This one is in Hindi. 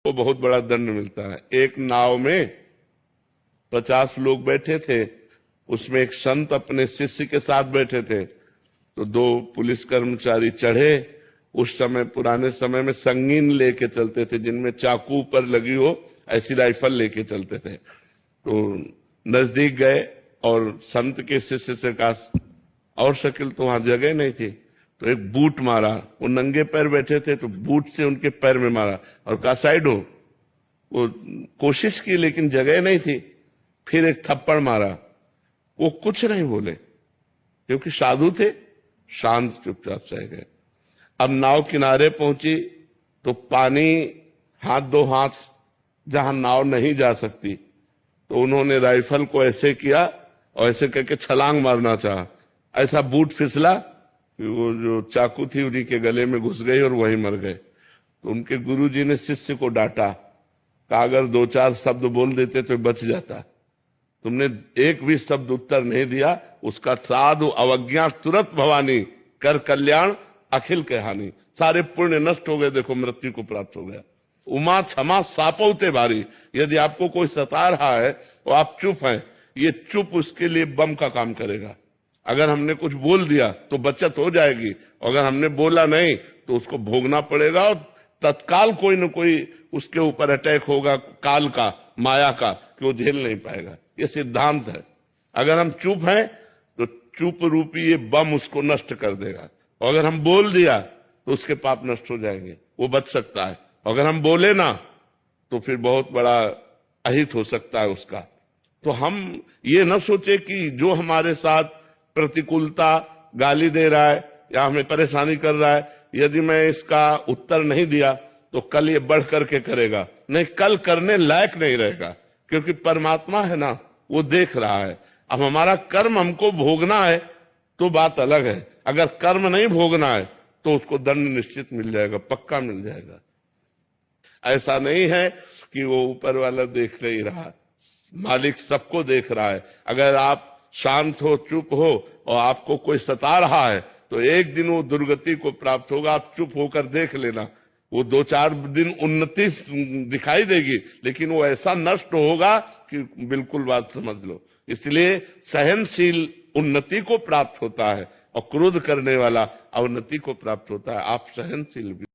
को बहुत बड़ा दंड मिलता है। एक नाव में 50 लोग बैठे थे, उसमें एक संत अपने शिष्य के साथ बैठे थे। तो 2 पुलिस कर्मचारी चढ़े। उस समय पुराने समय में संगीन लेके चलते थे, जिनमें चाकू पर लगी हो ऐसी राइफल लेके चलते थे। तो नजदीक गए और संत के शिष्य से कहा, और शकील तो वहां जगह नहीं थी, तो एक बूट मारा। वो नंगे पैर बैठे थे तो बूट से उनके पैर में मारा और कहा साइड हो। वो कोशिश की लेकिन जगह नहीं थी। फिर एक थप्पड़ मारा। वो कुछ नहीं बोले क्योंकि साधु थे, शांत चुपचाप चले गए। अब नाव किनारे पहुंची तो पानी हाथ 2 हाथ जहां नाव नहीं जा सकती, तो उन्होंने राइफल को ऐसे किया और ऐसे करके छलांग मारना चाहा। ऐसा बूट फिसला कि वो जो चाकू थी उन्हीं के गले में घुस गई और वहीं मर गए। तो उनके गुरुजी ने शिष्य को डांटा, कहा अगर 2-4 शब्द बोल देते तो बच जाता। तुमने एक भी शब्द उत्तर नहीं दिया, उसका साधु अवज्ञा तुरंत भवानी, कर कल्याण अखिल के हानि। सारे पुण्य नष्ट हो गए, देखो मृत्यु को प्राप्त हो गया। उमा क्षमा सापौते भारी। यदि आपको कोई सता रहा है और आप चुप हैं, ये चुप उसके लिए बम का काम करेगा। अगर हमने कुछ बोल दिया तो बचत हो जाएगी, अगर हमने बोला नहीं तो उसको भोगना पड़ेगा और तत्काल कोई न कोई उसके ऊपर अटैक होगा, काल का, माया का, कि वो झेल नहीं पाएगा। ये सिद्धांत है। अगर हम चुप हैं तो चुप रूपी ये बम उसको नष्ट कर देगा, और अगर हम बोल दिया तो उसके पाप नष्ट हो जाएंगे, वो बच सकता है। अगर हम बोले ना तो फिर बहुत बड़ा अहित हो सकता है उसका। तो हम ये न सोचे कि जो हमारे साथ प्रतिकूलता, गाली दे रहा है या हमें परेशानी कर रहा है, यदि मैं इसका उत्तर नहीं दिया तो कल ये बढ़ करके करेगा। नहीं, कल करने लायक नहीं रहेगा, क्योंकि परमात्मा है ना, वो देख रहा है। अब हमारा कर्म हमको भोगना है तो बात अलग है। अगर कर्म नहीं भोगना है तो उसको दंड निश्चित मिल जाएगा, पक्का मिल जाएगा। ऐसा नहीं है कि वो ऊपर वाला देख नहीं रहा, मालिक सबको देख रहा है। अगर आप शांत हो, चुप हो और आपको कोई सता रहा है तो एक दिन वो दुर्गति को प्राप्त होगा। आप चुप होकर देख लेना, वो 2-4 दिन उन्नति दिखाई देगी, लेकिन वो ऐसा नष्ट होगा कि बिल्कुल बात समझ लो। इसलिए सहनशील उन्नति को प्राप्त होता है और क्रोध करने वाला अवनति को प्राप्त होता है। आप सहनशील भी